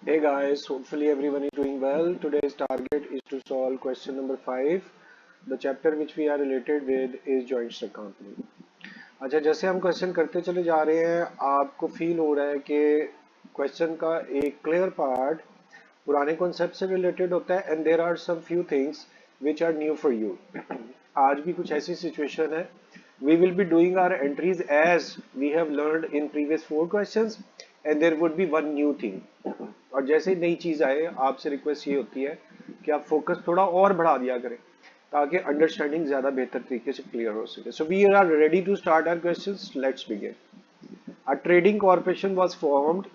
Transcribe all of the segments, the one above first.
Hey guys, hopefully everyone is doing well. Today's target is to solve question number 5. The chapter which we are related with is joint stock company. अच्छा, जैसे हम question करते चले जा रहे हैं आपको फील हो रहा है कि क्वेश्चन का एक क्लियर पार्ट पुराने कॉन्सेप्ट से रिलेटेड होता है and there are some few things which are new for you. आज भी कुछ ऐसी सिचुएशन है. We will be doing our entries as we have learned in previous 4 questions and there would be one new thing. और जैसे ही नई चीज आए आपसे रिक्वेस्ट ये होती है कि आप फोकस थोड़ा और बढ़ा दिया करें ताकि अंडरस्टैंडिंग ज्यादा बेहतर तरीके से क्लियर हो सके. So we are ready to start our questions. Let's begin. A trading corporation was formed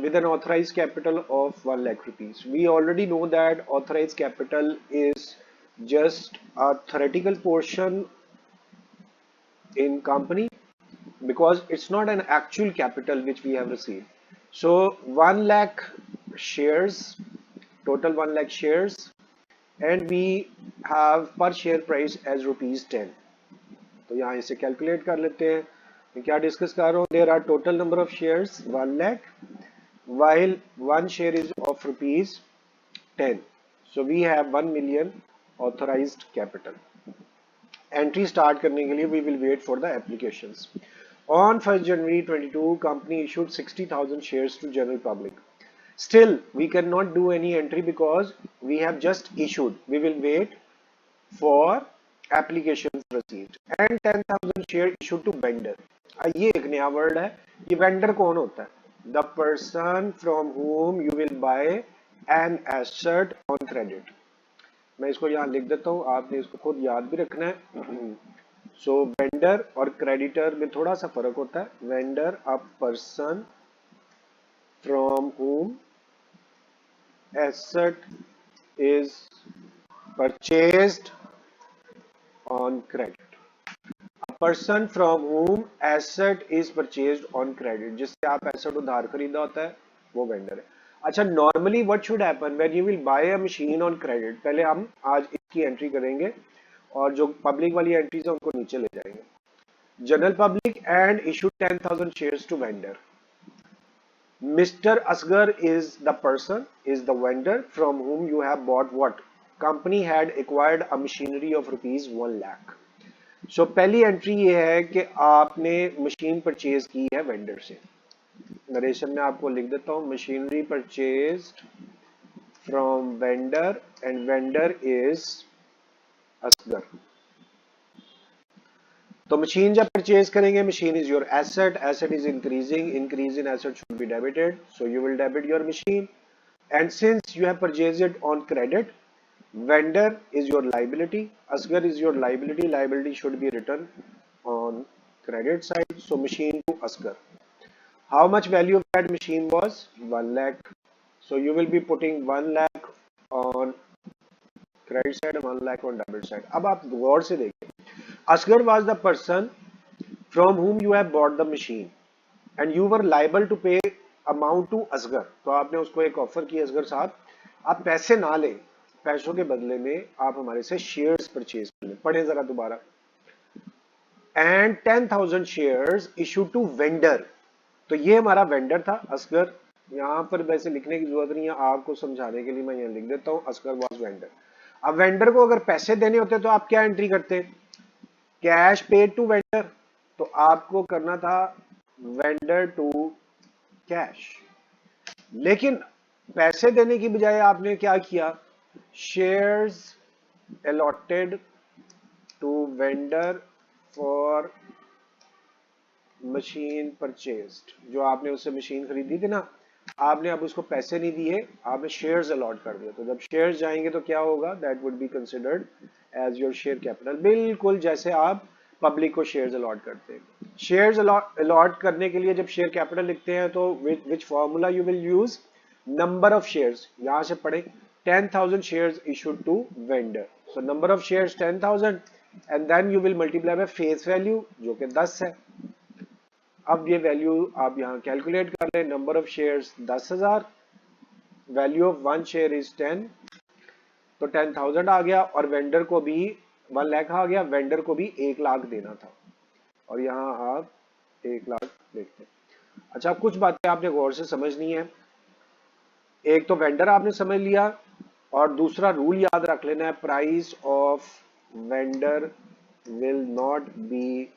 with an authorized capital of 1 lakh rupees. We already know that authorized capital is just a theoretical portion in company because it's not an actual capital which we have received. So 1 lakh shares, total 1 lakh shares, and we have per share price as rupees 10. तो यहाँ इसे calculate कर लेते हैं. मैं क्या discuss कर रहा हूँ? There are total number of shares 1 lakh while one share is of rupees 10. So we have 1 million authorized capital. Entry start करने के लिए we will wait for the applications. On 1st January 22, company issued 60,000 shares to general public. Still, we cannot do any entry because we have just issued. We will wait for applications received. And 10,000 share issued to vendor. ये एक नया word है. ये vendor कौन होता है? The person from whom you will buy an asset on credit. मैं इसको यहाँ लिख देता हूँ, आपने इसको खुद याद भी रखना है. सो वेंडर और क्रेडिटर में थोड़ा सा फर्क होता है. Vendor a person from whom asset is purchased on credit. A person from whom asset is purchased on credit. जिससे आप एसेट उधार खरीदा होता है वो वेंडर है. अच्छा, normally what should happen when you will buy a machine on credit? पहले हम आज इसकी एंट्री करेंगे और जो पब्लिक वाली एंट्रीज है उनको नीचे ले जाएंगे. General public and issue 10,000 shares to vendor. Mister Asgar is the person, is the vendor from whom you have bought what? Company had acquired a machinery of rupees 1 lakh. सो पहली एंट्री ये है कि आपने मशीन परचेज की है vendor से. Narration में आपको लिख देता हूं, machinery purchased from vendor and vendor is Asgar. तो मशीन जब परचेज करेंगे, machine is your asset, asset is increasing, increase in asset should be debited, so you will debit your machine. And since you have purchased it on credit, vendor is your liability, asgar is your liability, liability should be written on credit side, so machine to asgar. How much value of that machine was? 1 lakh. So you will be putting 1 lakh on credit side and 1 lakh on debit side. अब आप गौर से देखिए, asgar was the person from whom you have bought the machine and you were liable to pay amount to asgar. तो आपने उसको एक offer की, असगर साहब आप पैसे ना लें, पैसों के बदले में आप हमारे से शेयर्स परचेज कर लें. पढ़े जरा दोबारा. And 10,000 shares issue to vendor. तो ये हमारा वेंडर था असगर. यहां पर वैसे लिखने की जरूरत नहीं है, आपको समझाने के लिए मैं यहां लिख देता हूं, असगर वाज वेंडर. अब वेंडर को अगर पैसे देने होते तो आप क्या एंट्री करते? Cash paid to vendor. तो आपको करना था वेंडर टू कैश. लेकिन पैसे देने की बजाय आपने क्या किया? shares allotted to vendor for machine purchased. जो आपने उससे मशीन खरीदी थी ना, आपने अब उसको पैसे नहीं दिए, आपने शेयर्स अलॉट कर दिया. तो जब शेयर्स जाएंगे तो क्या होगा? That would be considered as your share capital. बिल्कुल जैसे आप पब्लिक को शेयर्स अलॉट करते हैं. शेयर्स अलॉट करने के लिए जब शेयर कैपिटल लिखते हैं तो which formula you will use? Number of shares. यहां से पढ़े 10,000 shares issued to vendor. So number of shares 10,000 and then you will multiply by face value जो कि 10 है. अब ये वैल्यू आप यहाँ कैलकुलेट कर लें. Number of shares 10,000, value of 1 share is 10, तो 10,000 आ गया और वेंडर को भी 1 लाख आ गया. वेंडर को भी 1 लाख देना था और यहाँ आप 1 लाख देखते हैं. अच्छा, कुछ बातें आपने गौर से समझनी है. एक तो वेंडर आपने समझ लिया, और दूसरा रूल याद रख लेना है, price of vendor will not be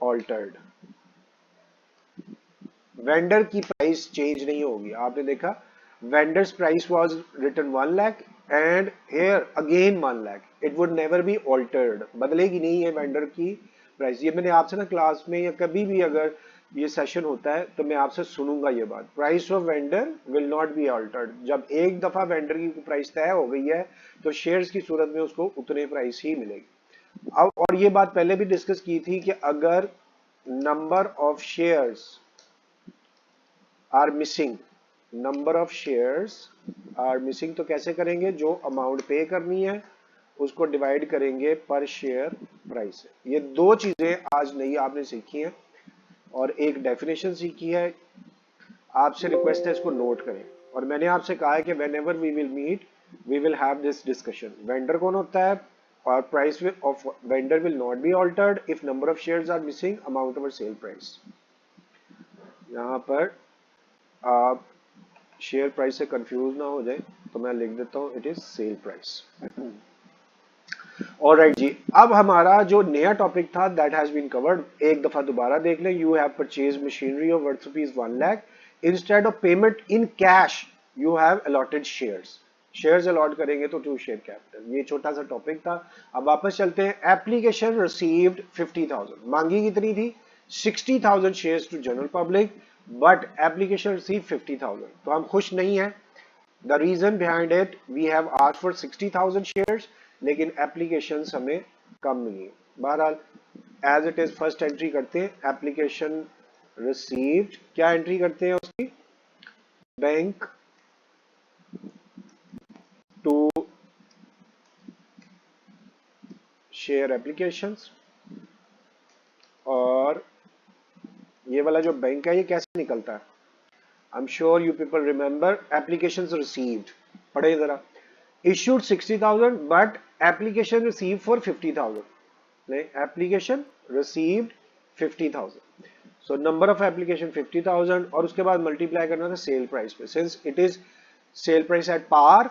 altered. Vendor की प्राइस चेंज नहीं होगी। आपने देखा vendor's price was written 1 lakh and here again 1 lakh, it would never be altered, बदलेगी नहीं है वेंडर की प्राइस। ये मैंने आपसे ना क्लास में या कभी भी अगर ये सेशन होता है तो मैं आपसे सुनूंगा ये बात, price of vendor will not be altered. जब एक दफा वेंडर की प्राइस तय हो गई है तो शेयर्स की सूरत में उसको उतने प्राइस ही मिलेगी। अब और ये बात पहले भी डिस्कस की थी कि अगर number of shares are missing, number of shares are missing, तो कैसे करेंगे, जो अमाउंट पे करनी है उसको डिवाइड करेंगे पर शेयर प्राइस से। ये दो चीजें आज नई आपने सीखी हैं और एक डेफिनेशन सीखी है। आपसे रिक्वेस्ट है इसको नोट करें, और मैंने आपसे कहा है कि whenever we will meet we will have this discussion. Vendor कौन होता है, और price of vendor will not be altered if number of shares are missing amount over sale price. यहां पर आप शेयर प्राइस से कंफ्यूज ना हो जाए तो मैं लिख देता हूं it is sale price. Alright जी, अब हमारा जो नया टॉपिक था दैट हैज बीन कवर्ड, एक दफा दोबारा देख लें। You have purchase machinery of worth rupees 1 lakh, instead of payment in cash you have allotted shares. Shares allot करेंगे तो टू शेयर कैपिटल। ये छोटा सा टॉपिक था। अब वापस चलते हैं। एप्लीकेशन रिसीव्ड 50,000, मांगी कितनी थी, 60,000 shares to general public, but application receive 50,000, तो हम खुश नहीं है। The reason behind it, we have asked for 60,000 shares, लेकिन एप्लीकेशन हमें कम मिली। बहरहाल as it is first entry करते हैं, एप्लीकेशन रिसीव्ड, क्या एंट्री करते हैं उसकी, बैंक टू शेयर एप्लीकेशंस। और ये वाला जो बैंक है ये कैसे निकलता है, I am sure you people remember applications received, पढ़े जरा। issued 60,000 but application received for 50,000, नहीं, application received 50,000, so number of application 50,000 और उसके बाद मल्टीप्लाई करना था सेल प्राइस पे। Since it is sale price at par,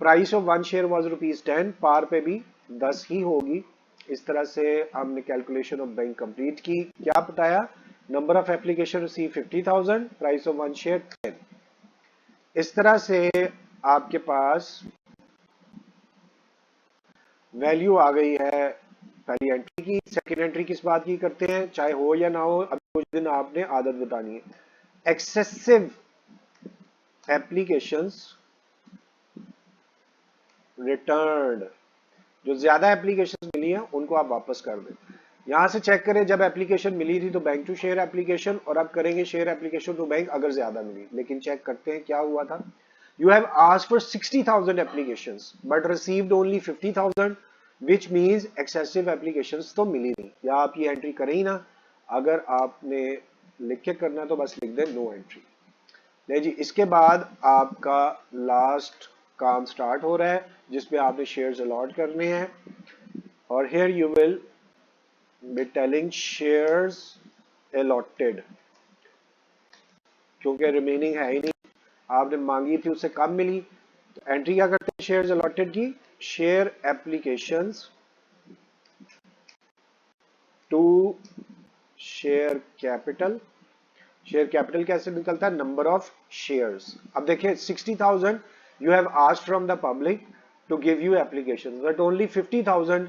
price of one share was ₹10, par पे भी 10 ही होगी। इस तरह से हमने कैलकुलेशन ऑफ बैंक कंप्लीट की। क्या बताया, number of application receive 50,000, price of one share 10। इस तरह से आपके पास वैल्यू आ गई है पहली एंट्री की। सेकंड एंट्री किस बात की करते हैं, चाहे हो या ना हो, अभी कुछ दिन आपने आदत बतानी है। एक्सेसिव एप्लीकेशंस रिटर्न्ड, जो ज्यादा एप्लीकेशंस मिली हैं उनको आप वापस कर दें। यहां से चेक करें, जब एप्लीकेशन मिली थी तो बैंक टू शेयर एप्लीकेशन, और अब करेंगे शेयर एप्लीकेशन टू बैंक अगर ज्यादा मिली। लेकिन चेक करते हैं क्या हुआ था। You have asked for 60,000 applications but received only 50,000, which means excessive applications तो मिली नहीं। या आप ये एंट्री करें ही ना, अगर आपने लिख के करना तो बस लिख दें नो एंट्री। नहीं जी, इसके बाद आपका लास्ट काम स्टार्ट हो रहा है जिसमें आपने शेयर्स अलॉट करने हैं, और here you will be telling shares allotted, क्योंकि रिमेनिंग है ही नहीं, आपने मांगी थी उससे कम मिली। तो एंट्री क्या करते हैं शेयर्स अलॉटेड की, share applications to share capital. Share capital कैसे निकलता है, नंबर ऑफ शेयर्स। अब देखिए 60,000 you have asked from the public to give you applications but only 50,000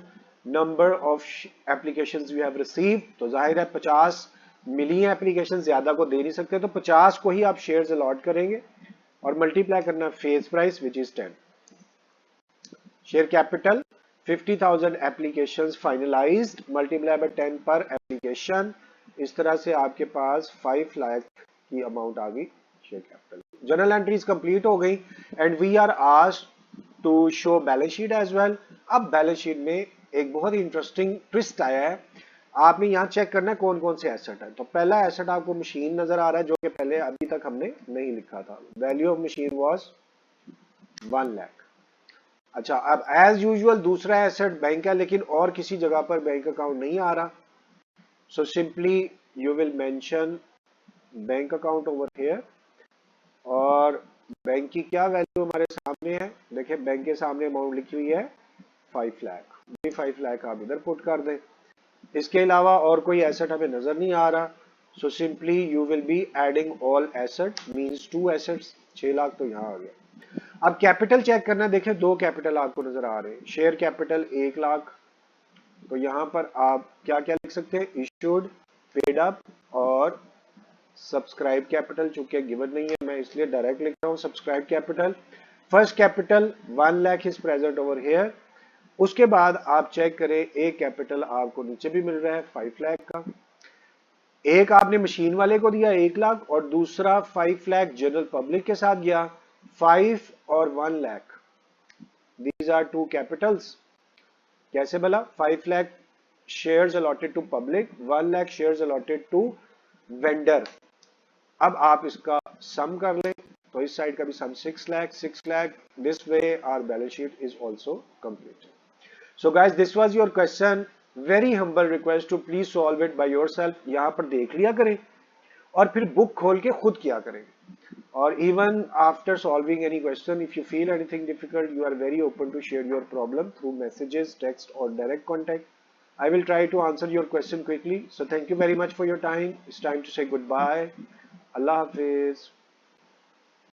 number of applications you have received, तो जाहिर है 50 मिली है एप्लीकेशन, ज्यादा को दे नहीं सकते, तो 50 को ही आप शेयर्स अलॉट करेंगे और मल्टीप्लाई करना face price which is 10। Share capital 50,000 applications finalised multiply by 10 पर एप्लीकेशन। इस तरह से आपके पास 5 लाख की अमाउंट आ गई share capital. Journal entries complete हो गई and we are asked to show balance sheet as well. अब बैलेंस शीट में एक बहुत ही इंटरेस्टिंग ट्विस्ट आया है। आपने यहाँ चेक करना है कौन कौन से एसेट है। तो पहला एसेट आपको मशीन नजर आ रहा है जो कि पहले अभी तक हमने नहीं लिखा था। Value of machine was 1 lakh. अच्छा, अब एज यूजुअल दूसरा एसेट बैंक है, लेकिन और किसी जगह पर बैंक अकाउंट नहीं आ रहा, so simply you will mention bank account over here और बैंक की क्या वैल्यू हमारे सामने है, देखिए बैंक के सामने अमाउंट लिखी हुई है 5 लाख, ये 5 लाख आप इधर पुट कर दें। इसके अलावा और कोई एसेट हमें नजर नहीं आ रहा, so simply you will be adding all asset means 2 assets, 6 lakh तो यहाँ आ गया। अब कैपिटल चेक करना, देखें दो कैपिटल आपको नजर आ रहे हैं, शेयर कैपिटल 1 लाख, तो यहां पर आप क्या क्या लिख सकते हैं, इशूड, पेड अप और सब्सक्राइब कैपिटल, चूंकि गिवन नहीं है मैं इसलिए डायरेक्ट लिख रहा हूं subscribe capital. First capital 1 lakh is present over here. उसके बाद आप चेक करें, एक कैपिटल आपको नीचे भी मिल रहा है 5 लाख का, एक आपने मशीन वाले को दिया 1 लाख और दूसरा 5 लाख जनरल पब्लिक के साथ गया, 5 और 1 lakh, these are two capitals. कैसे भला, 5 lakh shares allotted to public, 1 lakh shares allotted to vendor. अब आप इसका सम कर लें, तो इस साइड का भी sum 6 lakh, 6 lakh, this way our balance sheet is also completed. So guys, this was your question. Very humble request to please solve it by yourself. यहाँ पर देख लिया करें और फिर बुक खोल के खुद किया करें। और even after solving any question, if you feel anything difficult, you are very open to share your problem through messages, text or direct contact. I will try to answer your question quickly. So thank you very much for your time. It's time to say goodbye. Allah Hafiz.